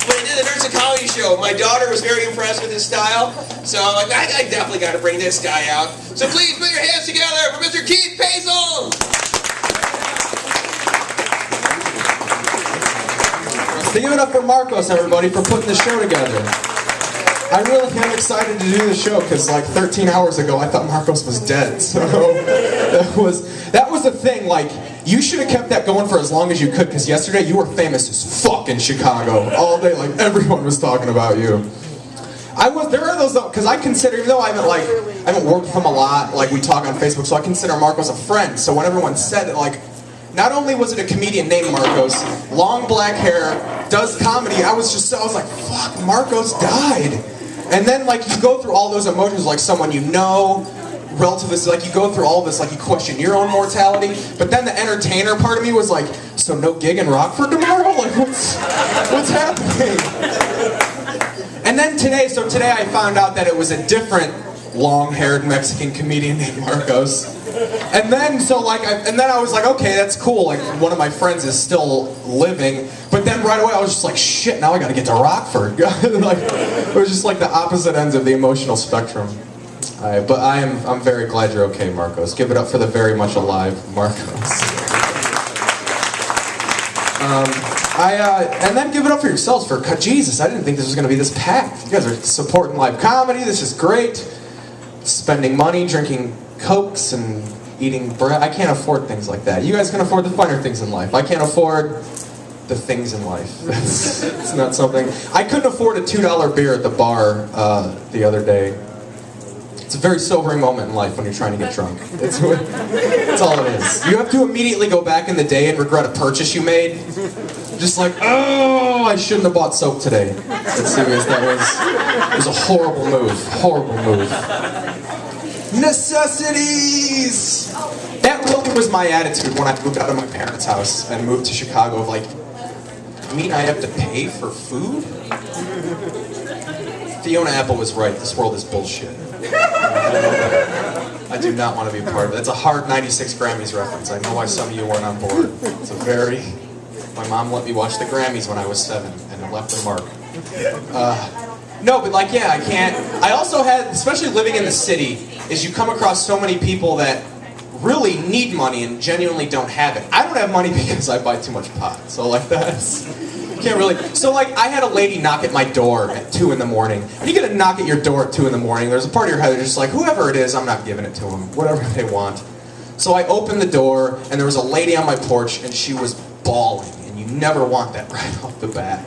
when I did the Nerds and Comedy show, my daughter was very impressed with his style. So I'm like, I definitely got to bring this guy out. So please put your hands together for Mr. Keith Pazel. Give it up for Marcos, everybody, for putting the show together. I really am excited to do the show because like 13 hours ago I thought Marcos was dead. So that was the thing. Like, you should have kept that going for as long as you could, because yesterday you were famous as fuck in Chicago all day. Like, everyone was talking about you. There are those, because I consider, even though I haven't worked with him a lot, like we talk on Facebook, so I consider Marcos a friend. So when everyone said it, like, not only was it a comedian named Marcos, long black hair, does comedy, I was like, fuck, Marcos died. And then, like, you go through all those emotions, like someone you know, relativists, like, you go through all this, like, you question your own mortality. But then the entertainer part of me was like, so no gig in Rockford tomorrow? Like, what's happening? And then today I found out that it was a different long-haired Mexican comedian named Marcos. And then I was like, okay, that's cool. Like, one of my friends is still living. But then right away I was just like, shit, now I gotta get to Rockford. Like, it was just like the opposite ends of the emotional spectrum. But I'm very glad you're okay, Marcos. Give it up for the very much alive Marcos. And then give it up for yourselves for, Jesus, I didn't think this was gonna be this packed. You guys are supporting live comedy. This is great. Spending money, drinking Cokes and eating bread. I can't afford things like that. You guys can afford the finer things in life. I can't afford the things in life. It's not something. I couldn't afford a $2 beer at the bar the other day. It's a very sobering moment in life when you're trying to get drunk. That's all it is. You have to immediately go back in the day and regret a purchase you made. Just like, oh, I shouldn't have bought soap today. That's serious. It was a horrible move. Horrible move. Necessities! That really was my attitude when I moved out of my parents' house and moved to Chicago. Of like, you mean I have to pay for food? Fiona Apple was right. This world is bullshit. I do not want to be a part of it. It's a hard 96 Grammys reference. I know why some of you weren't on board. It's a very... My mom let me watch the Grammys when I was 7, and it left a mark. No, but like, yeah, I can't. I also had, especially living in the city, is you come across so many people that really need money and genuinely don't have it. I don't have money because I buy too much pot. So like that's, can't really. So like I had a lady knock at my door at 2 in the morning. When you get a knock at your door at 2 in the morning, there's a part of your head that's just like, whoever it is, I'm not giving it to them. Whatever they want. So I opened the door and there was a lady on my porch and she was bawling. And you never want that right off the bat.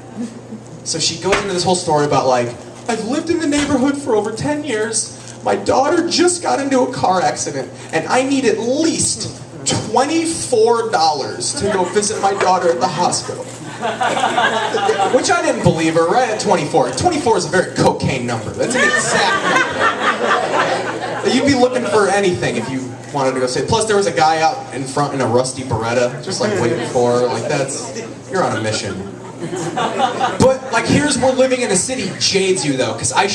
So she goes into this whole story about like, I've lived in the neighborhood for over 10 years. My daughter just got into a car accident, and I need at least $24 to go visit my daughter at the hospital. Which I didn't believe her, right at 24. 24 is a very cocaine number. That's an exact number. You'd be looking for anything if you wanted to go say. Plus, there was a guy out in front in a rusty Beretta, just like waiting for her. Like you're on a mission. But like we're living in a city jades you though, because I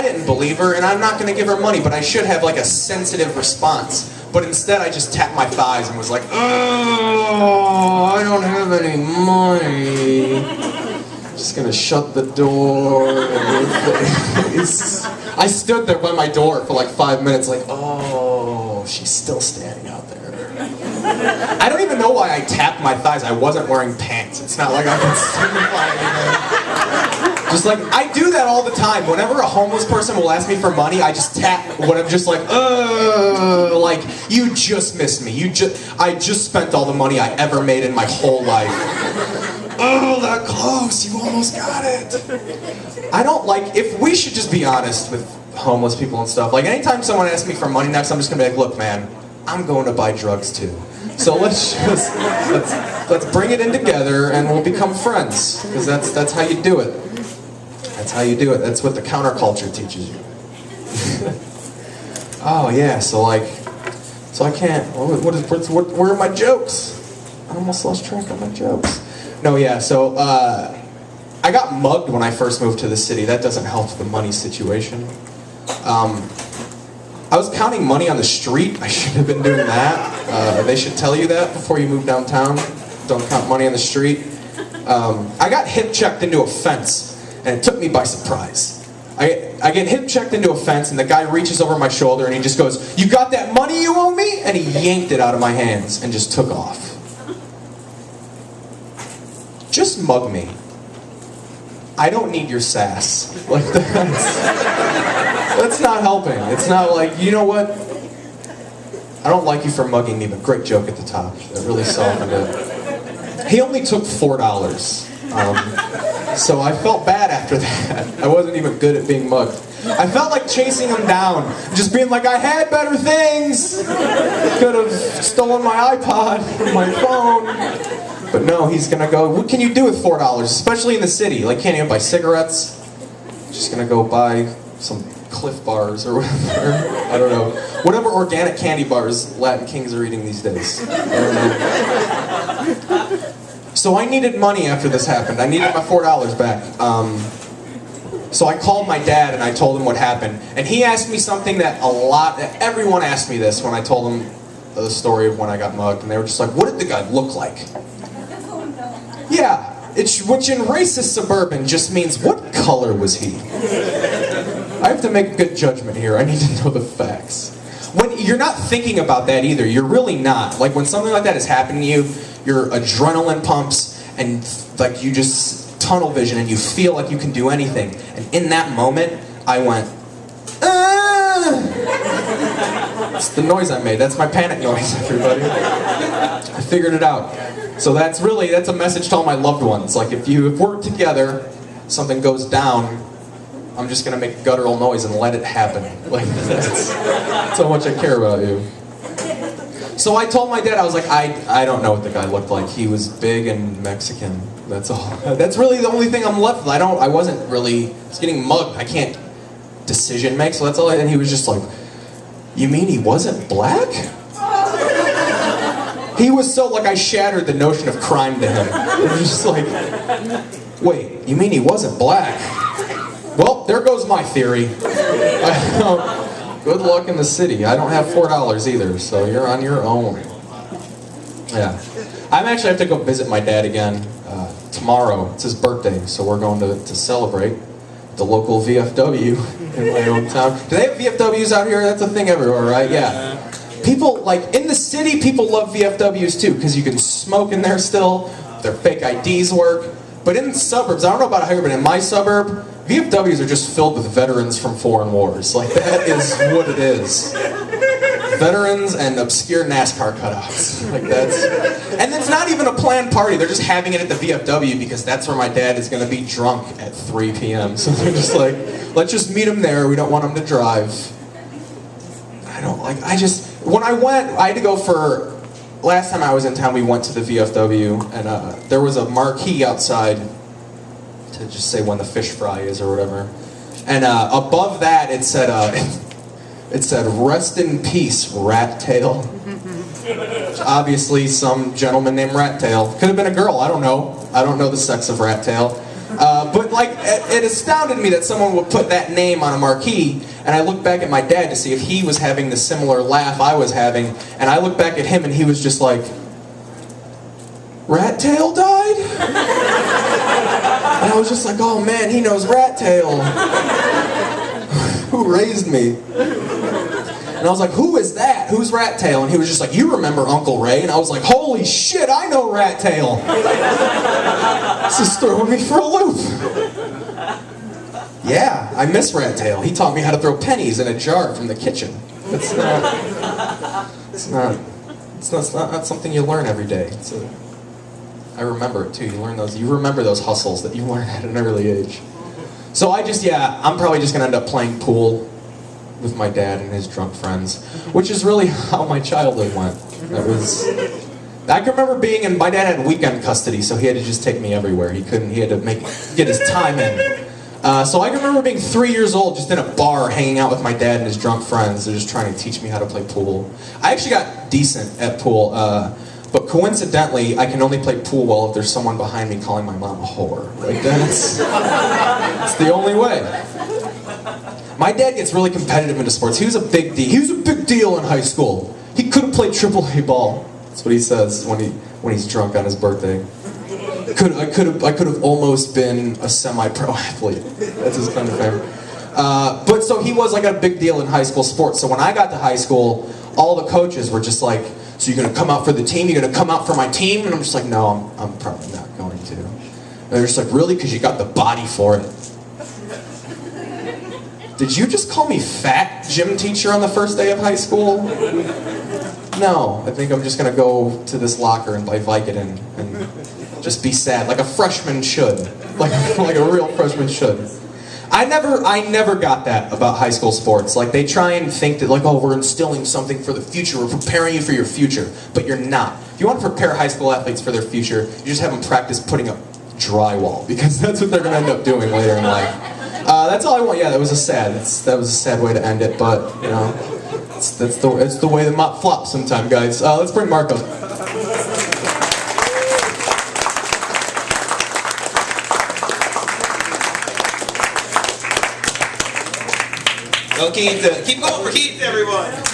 didn't believe her and I'm not going to give her money, but I should have like a sensitive response. But instead I just tapped my thighs and was like, oh, I don't have any money. Just going to shut the door in your face. I stood there by my door for like 5 minutes like, oh, she's still standing out there. I don't even know why I tapped my thighs. I wasn't wearing pants. It's not like I can signify anything. Just like, I do that all the time. Whenever a homeless person will ask me for money, I just tap when I'm just like, like, you just missed me. I just spent all the money I ever made in my whole life. Oh, that close. You almost got it. I don't like, if we should just be honest with homeless people and stuff. Like, anytime someone asks me for money next, I'm just going to be like, look, man, I'm going to buy drugs too. So let's bring it in together and we'll become friends. Because that's how you do it. That's how you do it. That's what the counterculture teaches you. Oh yeah, so I can't, where are my jokes? I almost lost track of my jokes. No, yeah, so I got mugged when I first moved to the city. That doesn't help the money situation. I was counting money on the street. I shouldn't have been doing that. They should tell you that before you move downtown. Don't count money on the street. I got hip checked into a fence, and it took me by surprise. I get hip checked into a fence, and the guy reaches over my shoulder, and he just goes, "You got that money you owe me?" And he yanked it out of my hands and just took off. Just mug me. I don't need your sass. Like, that's not helping. It's not like, you know what? I don't like you for mugging me, but great joke at the top. That really softened it. He only took $4. So I felt bad after that. I wasn't even good at being mugged. I felt like chasing him down, just being like, I had better things. Could have stolen my iPod or my phone. But no, he's gonna go, what can you do with $4? Especially in the city. Like, can't even buy cigarettes. Just gonna go buy some Cliff Bars or whatever. I don't know. Whatever organic candy bars Latin Kings are eating these days. So I needed money after this happened. I needed my $4 back. So I called my dad and I told him what happened. And he asked me something that everyone asked me this when I told them the story of when I got mugged. And they were just like, what did the guy look like? Yeah, which in racist suburban just means, what color was he? I have to make a good judgment here. I need to know the facts. When you're not thinking about that either, you're really not. Like, when something like that is happening to you, your adrenaline pumps and like you just tunnel vision and you feel like you can do anything. And in that moment, I went, ah! It's the noise I made. That's my panic noise, everybody. I figured it out. So that's a message to all my loved ones. Like, if we're together, something goes down, I'm just gonna make a guttural noise and let it happen. Like, that's how much I care about you. So I told my dad, I was like, I don't know what the guy looked like. He was big and Mexican. That's all. That's really the only thing I'm left with. I was getting mugged. I can't decision make, so that's all. And he was just like, you mean he wasn't black? He was so, like, I shattered the notion of crime to him. It was just like, wait, you mean he wasn't black? Well, there goes my theory. Good luck in the city. I don't have $4 either, so you're on your own. Yeah. I actually have to go visit my dad again tomorrow. It's his birthday, so we're going to celebrate the local VFW in my hometown. Do they have VFWs out here? That's a thing everywhere, right? Yeah. People, like, in the city, people love VFWs too, because you can smoke in there still, their fake IDs work. But in the suburbs, I don't know about here, but in my suburb, VFWs are just filled with veterans from foreign wars. Like, that is what it is. Veterans and obscure NASCAR cutouts. Like, and it's not even a planned party. They're just having it at the VFW because that's where my dad is going to be drunk at 3 p.m. So they're just like, let's just meet him there. We don't want him to drive. When I went, I had to go for, last time I was in town, we went to the VFW, and there was a marquee outside to just say when the fish fry is or whatever. And above that, it said, rest in peace, Rat Tail. Obviously, some gentleman named Rat Tail. Could have been a girl, I don't know. I don't know the sex of Rat Tail. But, like, it astounded me that someone would put that name on a marquee, and I looked back at my dad to see if he was having the similar laugh I was having, and I looked back at him and he was just like, Rat Tail died? And I was just like, oh man, he knows Rat Tail. Who raised me? And I was like, who is that? Who's Rat Tail? And he was just like, you remember Uncle Ray? And I was like, holy shit, I know Rat Tail. This is throwing me for a loop. Yeah, I miss Rat Tail. He taught me how to throw pennies in a jar from the kitchen. It's not something you learn every day. I remember it too. You remember those hustles that you learn at an early age. So I'm probably just gonna end up playing pool with my dad and his drunk friends, which is really how my childhood went. I can remember my dad had weekend custody, so he had to just take me everywhere. He had to get his time in. So I can remember being 3 years old, just in a bar, hanging out with my dad and his drunk friends. They're just trying to teach me how to play pool. I actually got decent at pool, but coincidentally, I can only play pool well if there's someone behind me calling my mom a whore. Like, that's the only way. My dad gets really competitive into sports. He was a big deal in high school. He could have played AAA ball. That's what he says when he's drunk on his birthday. I could have almost been a semi-pro athlete. That's his kind of fame. But so he was like a big deal in high school sports. So when I got to high school, all the coaches were just like, so you're gonna come out for the team? You're gonna come out for my team? And I'm just like, no, I'm probably not going to. And they're just like, really? Because you got the body for it. Did you just call me fat, gym teacher, on the first day of high school? No, I think I'm just gonna go to this locker and play Vicodin and just be sad, like a freshman should, like a real freshman should. I never got that about high school sports. Like they try and think that like, oh, we're instilling something for the future, we're preparing you for your future, but you're not. If you want to prepare high school athletes for their future, you just have them practice putting up drywall because that's what they're gonna end up doing later in life. That's all I want. Yeah, that was a sad way to end it, but you know, it's the way the mop flops sometime, guys. Let's bring Mark up. Go Keith. Keep going for Keith, everyone.